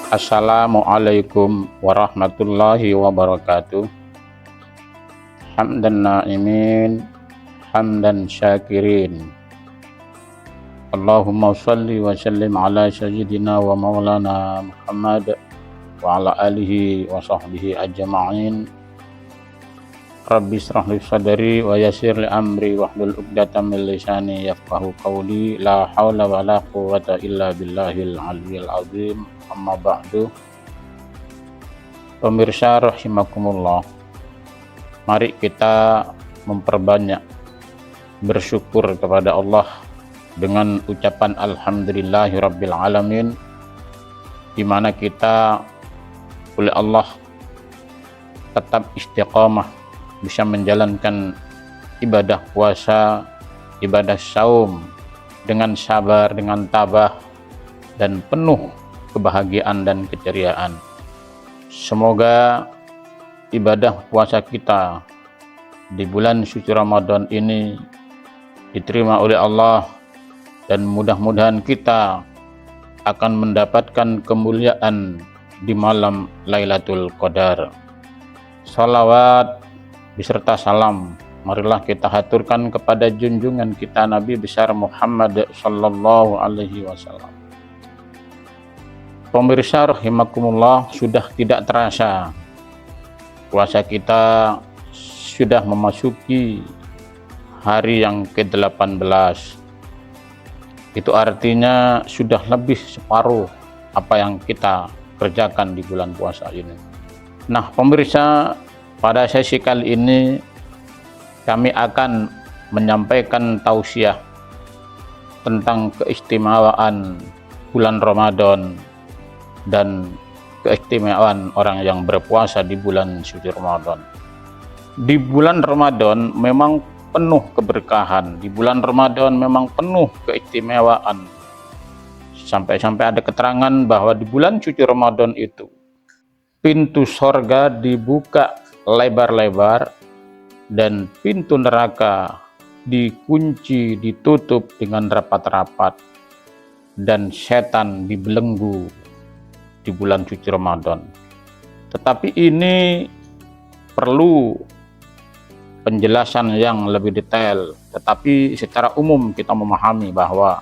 Assalamualaikum warahmatullahi wabarakatuh. Hamdan na'imin, hamdan syakirin. Allahumma salli wa sallim ala sayyidina wa maulana Muhammad wa ala alihi wa sahbihi ajma'in. Rabbi israh li sadri wa yassir li amri wahlul 'uqdatam min lisani yafqahu qawli. La haula wa la quwwata illa billahil aliyyil azim. Amma ba'du. Pemirsa rahimakumullah, mari kita memperbanyak bersyukur kepada Allah dengan ucapan alhamdulillahirabbil alamin, di mana kita oleh Allah tetap istiqamah bisa menjalankan ibadah puasa, ibadah saum dengan sabar, dengan tabah, dan penuh kebahagiaan dan keceriaan. Semoga ibadah puasa kita di bulan suci Ramadan ini diterima oleh Allah, dan mudah-mudahan kita akan mendapatkan kemuliaan di malam Lailatul Qadar. Salawat beserta salam marilah kita haturkan kepada junjungan kita Nabi besar Muhammad sallallahu alaihi wasallam. Pemirsa rahimakumullah, sudah tidak terasa puasa kita sudah memasuki hari yang ke-18. Itu artinya sudah lebih separuh apa yang kita kerjakan di bulan puasa ini. Nah, pemirsa, pada sesi kali ini kami akan menyampaikan tausiah tentang keistimewaan bulan Ramadan dan keistimewaan orang yang berpuasa di bulan suci Ramadan. Di bulan Ramadan memang penuh keberkahan, di bulan Ramadan memang penuh keistimewaan. Sampai-sampai ada keterangan bahwa di bulan suci Ramadan itu pintu sorga dibuka lebar-lebar dan pintu neraka dikunci, ditutup dengan rapat-rapat, dan setan dibelenggu di bulan suci Ramadan. Tetapi ini perlu penjelasan yang lebih detail, tetapi secara umum kita memahami bahwa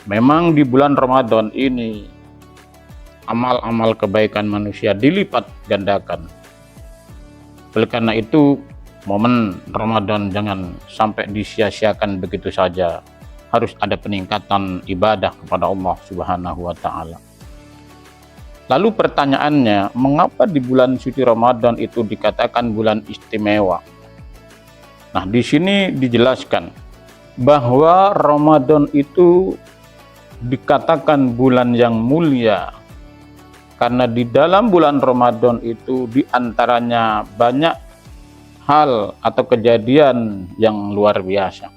memang di bulan Ramadan ini amal-amal kebaikan manusia dilipat gandakan. Oleh karena itu, momen Ramadan jangan sampai disia-siakan begitu saja. Harus ada peningkatan ibadah kepada Allah Subhanahu wa Ta'ala. Lalu pertanyaannya, mengapa di bulan suci Ramadan itu dikatakan bulan istimewa? Nah, di sini dijelaskan bahwa Ramadan itu dikatakan bulan yang mulia karena di dalam bulan Ramadan itu diantaranya banyak hal atau kejadian yang luar biasa.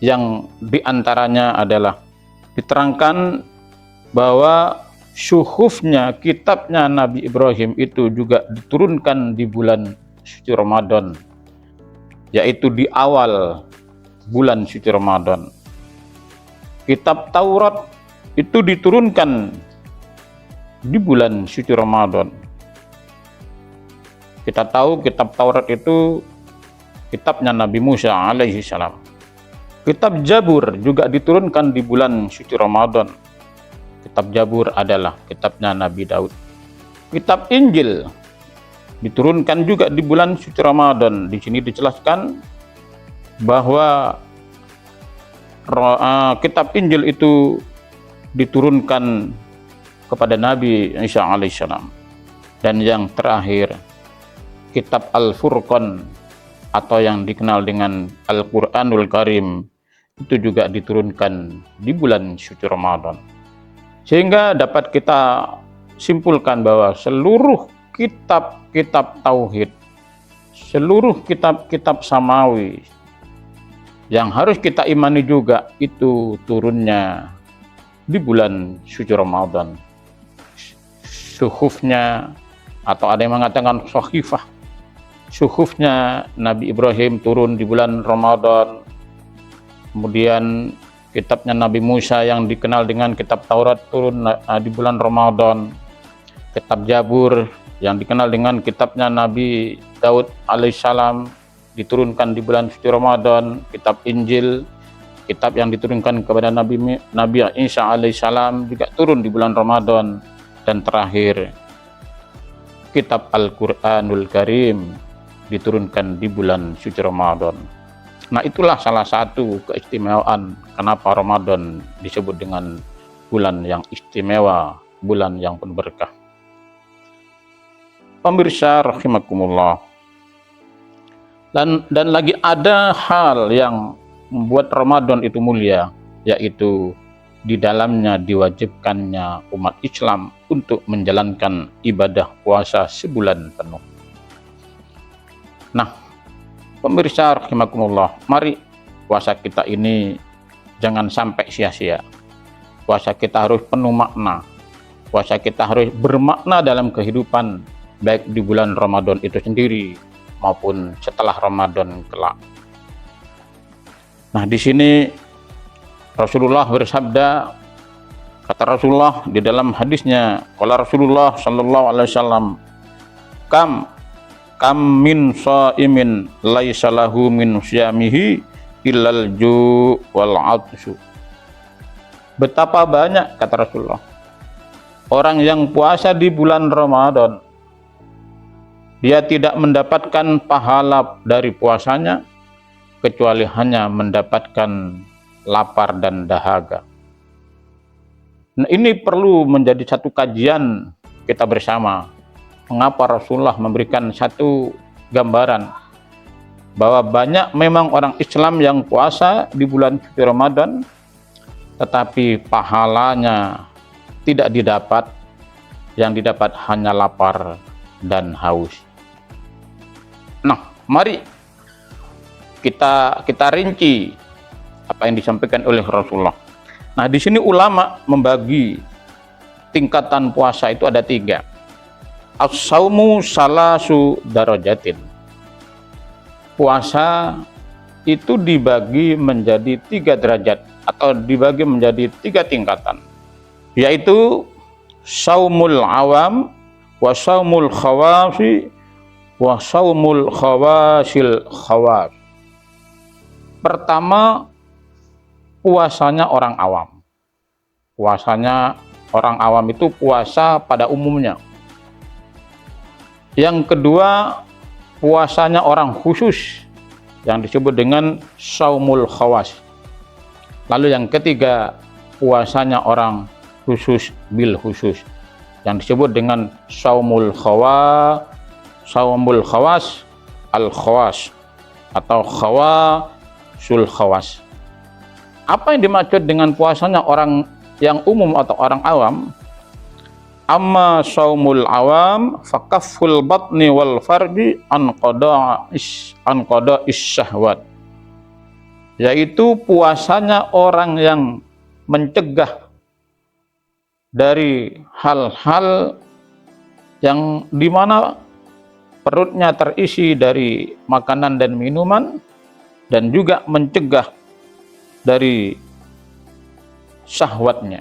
Yang diantaranya adalah diterangkan bahwa syuhufnya, kitabnya Nabi Ibrahim itu juga diturunkan di bulan suci Ramadan, yaitu di awal bulan suci Ramadan. Kitab Taurat itu diturunkan di bulan suci Ramadan. Kita tahu kitab Taurat itu kitabnya Nabi Musa alaihi salam. Kitab Jabur juga diturunkan di bulan suci Ramadan. Kitab Jabur adalah kitabnya Nabi Daud. Kitab Injil diturunkan juga di bulan suci Ramadan. Di sini dijelaskan bahwa kitab Injil itu diturunkan kepada Nabi Isa alaihissalam. Dan yang terakhir, kitab Al-Furqan atau yang dikenal dengan Al-Quranul Karim itu juga diturunkan di bulan suci Ramadan. Sehingga dapat kita simpulkan bahwa seluruh kitab-kitab tauhid, seluruh kitab-kitab samawi yang harus kita imani juga itu turunnya di bulan suci Ramadan. Suhufnya, atau ada yang mengatakan sahifah, suhufnya Nabi Ibrahim turun di bulan Ramadan. Kemudian kitabnya Nabi Musa yang dikenal dengan kitab Taurat turun di bulan Ramadan, kitab Jabur yang dikenal dengan kitabnya Nabi Daud alaihissalam diturunkan di bulan suci Ramadan, kitab Injil, kitab yang diturunkan kepada Nabi Isa alaihissalam juga turun di bulan Ramadan, dan terakhir kitab Al-Quranul Karim diturunkan di bulan suci Ramadan. Nah, itulah salah satu keistimewaan kenapa Ramadan disebut dengan bulan yang istimewa, bulan yang penuh berkah. Pemirsa rahimakumullah. Dan lagi ada hal yang membuat Ramadan itu mulia, yaitu di dalamnya diwajibkannya umat Islam untuk menjalankan ibadah puasa sebulan penuh. Nah, pemirsa rahimakumullah, mari puasa kita ini jangan sampai sia-sia. Puasa kita harus penuh makna. Puasa kita harus bermakna dalam kehidupan, baik di bulan Ramadan itu sendiri maupun setelah Ramadan kelak. Nah, di sini Rasulullah bersabda, kata Rasulullah di dalam hadisnya, qala Rasulullah sallallahu alaihi wasallam, kam min shaimin laisa lahu min syamihi illal ju' wal 'atshu. Betapa banyak, kata Rasulullah, orang yang puasa di bulan Ramadan, dia tidak mendapatkan pahala dari puasanya kecuali hanya mendapatkan lapar dan dahaga. Nah, ini perlu menjadi satu kajian kita bersama. Mengapa Rasulullah memberikan satu gambaran bahwa banyak memang orang Islam yang puasa di bulan suci Ramadan, tetapi pahalanya tidak didapat, yang didapat hanya lapar dan haus. Nah, mari kita rinci apa yang disampaikan oleh Rasulullah. Nah, di sini ulama membagi tingkatan puasa itu ada 3. As-saumu salasu darajatin. Puasa itu dibagi menjadi 3 derajat atau dibagi menjadi 3 tingkatan, yaitu saumul awam, wa saumul khawasi, wa saumul khawasil khawas. Pertama, puasanya orang awam. Puasanya orang awam itu puasa pada umumnya. Yang kedua, puasanya orang khusus yang disebut dengan saumul khawas. Lalu yang ketiga, puasanya orang khusus bil khusus yang disebut dengan saumul khawas al khawas atau khawasul khawas. Apa yang dimaksud dengan puasanya orang yang umum atau orang awam? Amma saumul awam fakafful batni wal farji an qada'is syahwat, yaitu puasanya orang yang mencegah dari hal-hal yang dimana perutnya terisi dari makanan dan minuman, dan juga mencegah dari syahwatnya.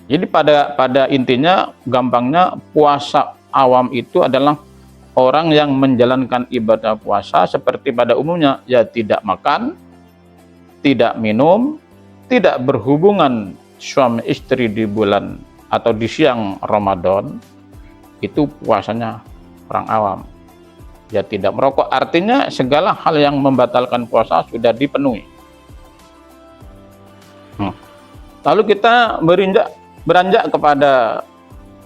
Jadi pada intinya, gampangnya, puasa awam itu adalah orang yang menjalankan ibadah puasa seperti pada umumnya, ya tidak makan, tidak minum, tidak berhubungan suami istri di bulan atau di siang Ramadan. Itu puasanya orang awam. Ya tidak merokok, artinya segala hal yang membatalkan puasa sudah dipenuhi. Lalu kita beranjak kepada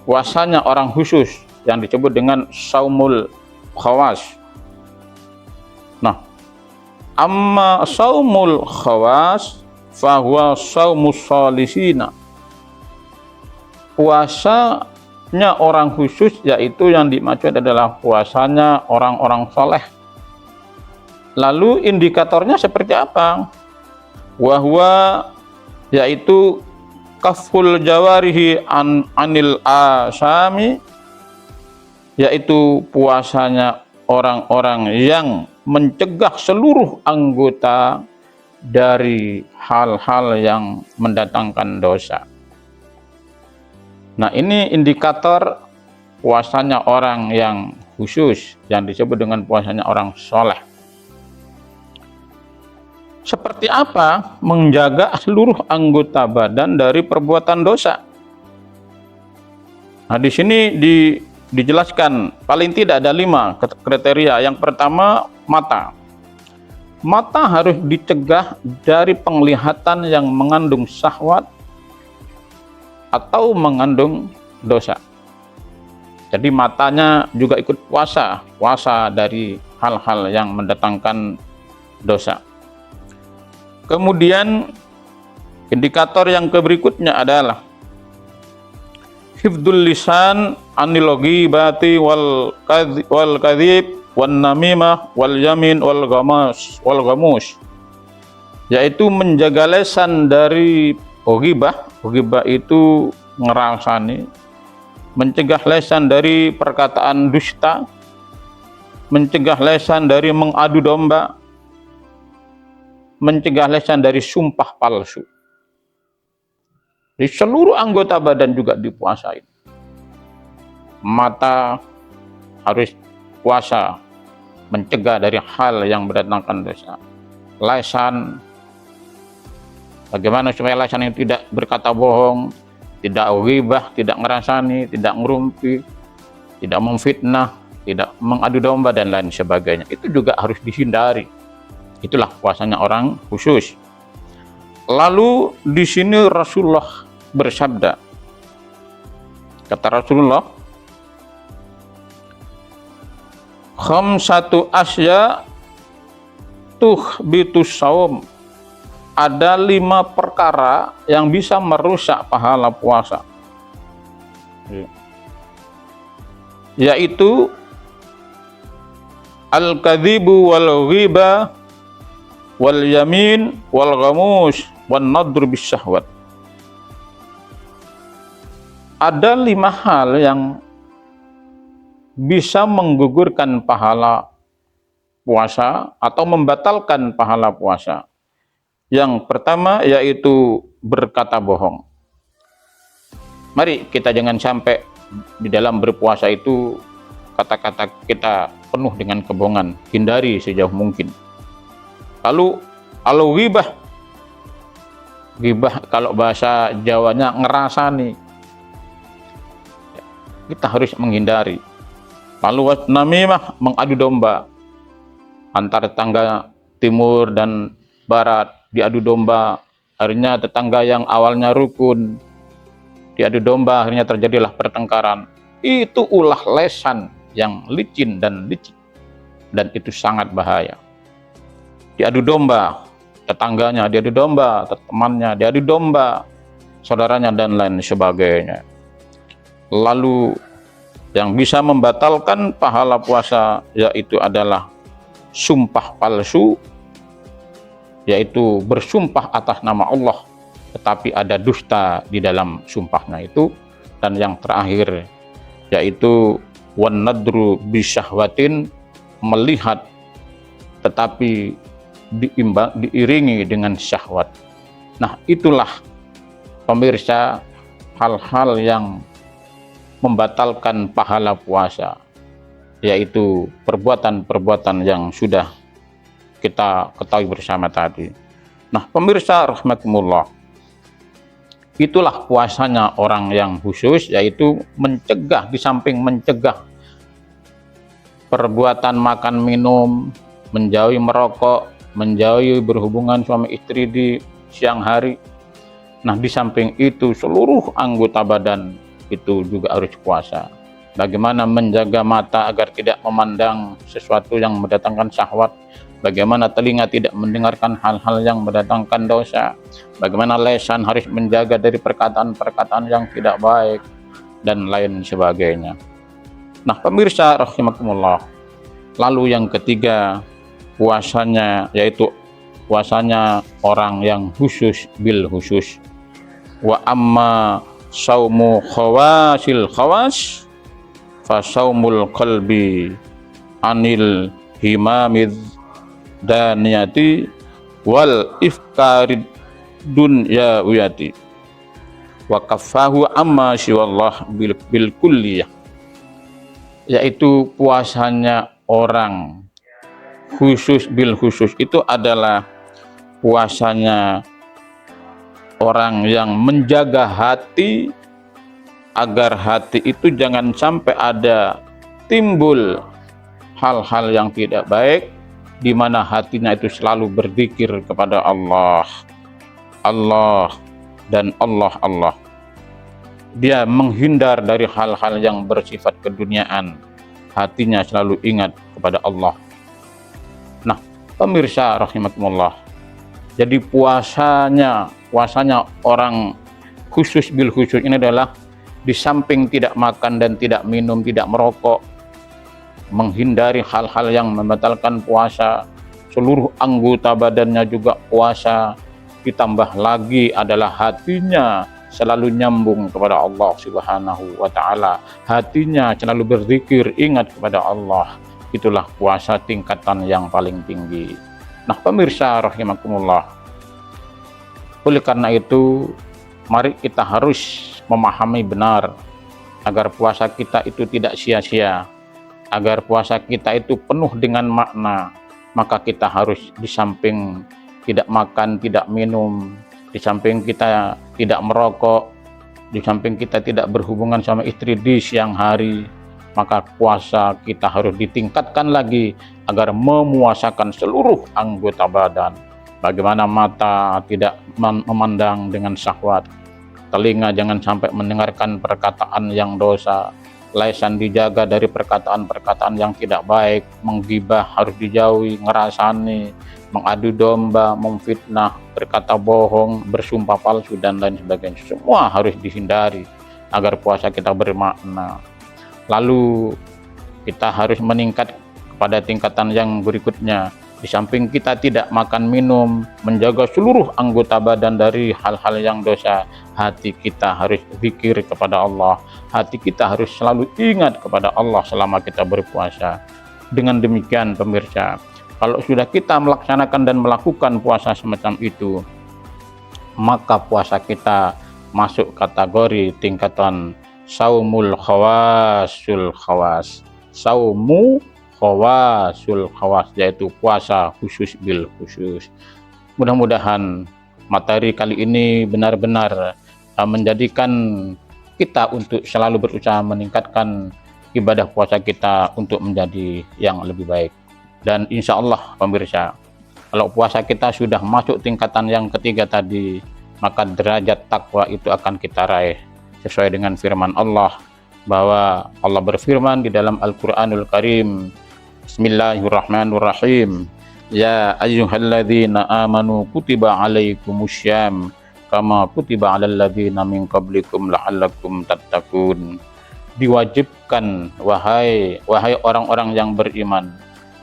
puasanya orang khusus yang disebut dengan saumul khawas. Nah, amma saumul khawas fahuwa saumus shalisina. Puasanya orang khusus, yaitu yang dimaksud adalah puasanya orang-orang soleh. Lalu indikatornya seperti apa? Wahwa, yaitu kaful jawarihi anil asami, yaitu puasanya orang-orang yang mencegah seluruh anggota dari hal-hal yang mendatangkan dosa. Nah, ini indikator puasanya orang yang khusus, yang disebut dengan puasanya orang soleh. Seperti apa menjaga seluruh anggota badan dari perbuatan dosa? Nah, di sini dijelaskan paling tidak ada 5 kriteria. Yang pertama, mata. Mata harus dicegah dari penglihatan yang mengandung syahwat atau mengandung dosa. Jadi matanya juga ikut puasa dari hal-hal yang mendatangkan dosa. Kemudian indikator yang berikutnya adalah hifdzul lisan anil ghibati wal kadhib wan namimah wal yamin wal ghamus, yaitu menjaga lisan dari ghibah. Ghibah itu ngerasani, mencegah lisan dari perkataan dusta, mencegah lisan dari mengadu domba, mencegah lisan dari sumpah palsu. Di seluruh anggota badan juga dipuasai. Mata harus puasa, mencegah dari hal yang mendatangkan dosa. Lisan, bagaimana supaya lisan yang tidak berkata bohong, tidak ghibah, tidak ngerasani, tidak ngerumpi, tidak memfitnah, tidak mengadu domba, dan lain sebagainya. Itu juga harus dihindari. Itulah puasanya orang khusus. Lalu di sini Rasulullah bersabda, kata Rasulullah, khamsatu asya tuhbitus shaum, ada 5 perkara yang bisa merusak pahala puasa, yaitu al-kadzibu wal ghibah wal yamin wal ghamus wan nadru bis syahwat. Ada 5 hal yang bisa menggugurkan pahala puasa atau membatalkan pahala puasa. Yang pertama yaitu berkata bohong. Mari kita jangan sampai di dalam berpuasa itu kata-kata kita penuh dengan kebohongan, hindari sejauh mungkin. Lalu ghibah. Ghibah kalau bahasa Jawanya ngerasani, kita harus menghindari. Lalu namimah, mengadu domba antara tetangga timur dan barat, diadu domba, akhirnya tetangga yang awalnya rukun diadu domba, akhirnya terjadilah pertengkaran. Itu ulah lesan yang licin dan licik, dan itu sangat bahaya. Diadu domba tetangganya, diadu domba temannya, diadu domba saudaranya, dan lain sebagainya. Lalu yang bisa membatalkan pahala puasa yaitu adalah sumpah palsu, yaitu bersumpah atas nama Allah tetapi ada dusta di dalam sumpahnya itu. Dan yang terakhir yaitu wan nadru bisyahwatin, melihat tetapi diiringi dengan syahwat. Nah, itulah pemirsa hal-hal yang membatalkan pahala puasa, yaitu perbuatan-perbuatan yang sudah kita ketahui bersama tadi. Nah, pemirsa rahimakumullah, itulah puasanya orang yang khusus, yaitu mencegah, di samping mencegah perbuatan makan minum, menjauhi merokok, menjauhi berhubungan suami istri di siang hari. Nah, di samping itu seluruh anggota badan itu juga harus puasa. Bagaimana menjaga mata agar tidak memandang sesuatu yang mendatangkan syahwat, bagaimana telinga tidak mendengarkan hal-hal yang mendatangkan dosa, bagaimana lisan harus menjaga dari perkataan-perkataan yang tidak baik, dan lain sebagainya. Nah, pemirsa rahimakumullah, lalu yang ketiga puasanya yaitu puasanya orang yang khusus bil khusus. Wa amma saumu khawasil khawas fa saumul qalbi anil himamid daniyati wal ifkarid dunyawiyati wa kaffahu amma siwallah bil kulliyah, yaitu puasanya orang khusus bil khusus itu adalah puasanya orang yang menjaga hati agar hati itu jangan sampai ada timbul hal-hal yang tidak baik, di mana hatinya itu selalu berzikir kepada Allah, Allah dan Allah. Dia menghindar dari hal-hal yang bersifat keduniaan, hatinya selalu ingat kepada Allah. Nah, pemirsa rahimakumullah, jadi puasanya orang khusus bil khusus ini adalah di samping tidak makan dan tidak minum, tidak merokok, menghindari hal-hal yang membatalkan puasa, seluruh anggota badannya juga puasa, ditambah lagi adalah hatinya selalu nyambung kepada Allah Subhanahu wa Ta'ala, hatinya selalu berzikir, ingat kepada Allah. Itulah puasa tingkatan yang paling tinggi. Nah, pemirsa rahimakumullah, oleh karena itu mari kita harus memahami benar agar puasa kita itu tidak sia-sia, agar puasa kita itu penuh dengan makna. Maka kita harus di samping tidak makan, tidak minum, di samping kita tidak merokok, di samping kita tidak berhubungan sama istri di siang hari, maka puasa kita harus ditingkatkan lagi agar memuasakan seluruh anggota badan. Bagaimana mata tidak memandang dengan syahwat, telinga jangan sampai mendengarkan perkataan yang dosa, lisan dijaga dari perkataan-perkataan yang tidak baik, menggibah harus dijauhi, ngerasani, mengadu domba, memfitnah, berkata bohong, bersumpah palsu dan lain sebagainya. Semua harus dihindari agar puasa kita bermakna. Lalu kita harus meningkat pada tingkatan yang berikutnya. Di samping kita tidak makan minum, menjaga seluruh anggota badan dari hal-hal yang dosa, hati kita harus zikir kepada Allah, hati kita harus selalu ingat kepada Allah selama kita berpuasa. Dengan demikian pemirsa, kalau sudah kita melaksanakan dan melakukan puasa semacam itu, maka puasa kita masuk kategori tingkatan saumul khawasul khawas, saumu khawasul khawas, yaitu puasa khusus bil khusus. Mudah-mudahan materi kali ini benar-benar menjadikan kita untuk selalu berusaha meningkatkan ibadah puasa kita untuk menjadi yang lebih baik. Dan insya Allah pemirsa, kalau puasa kita sudah masuk tingkatan yang ketiga tadi, maka derajat takwa itu akan kita raih sesuai dengan firman Allah, bahwa Allah berfirman di dalam Al-Qur'anul Karim, Bismillahirrahmanirrahim, ya ayyuhalladzina amanu kutiba alaikumussyam kama kutiba alal ladzina min qablikum la'allakum tattaqun. Diwajibkan, wahai orang-orang yang beriman,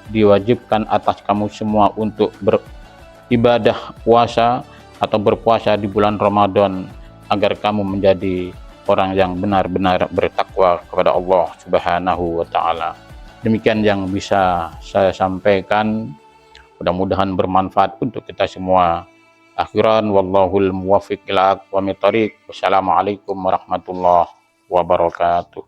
diwajibkan atas kamu semua untuk beribadah puasa atau berpuasa di bulan Ramadan agar kamu menjadi orang yang benar-benar bertakwa kepada Allah Subhanahu wa Ta'ala. Demikian yang bisa saya sampaikan, mudah-mudahan bermanfaat untuk kita semua. Akhiran wallahul muwaffiq ila aqwamit thoriq. Wassalamualaikum warahmatullahi wabarakatuh.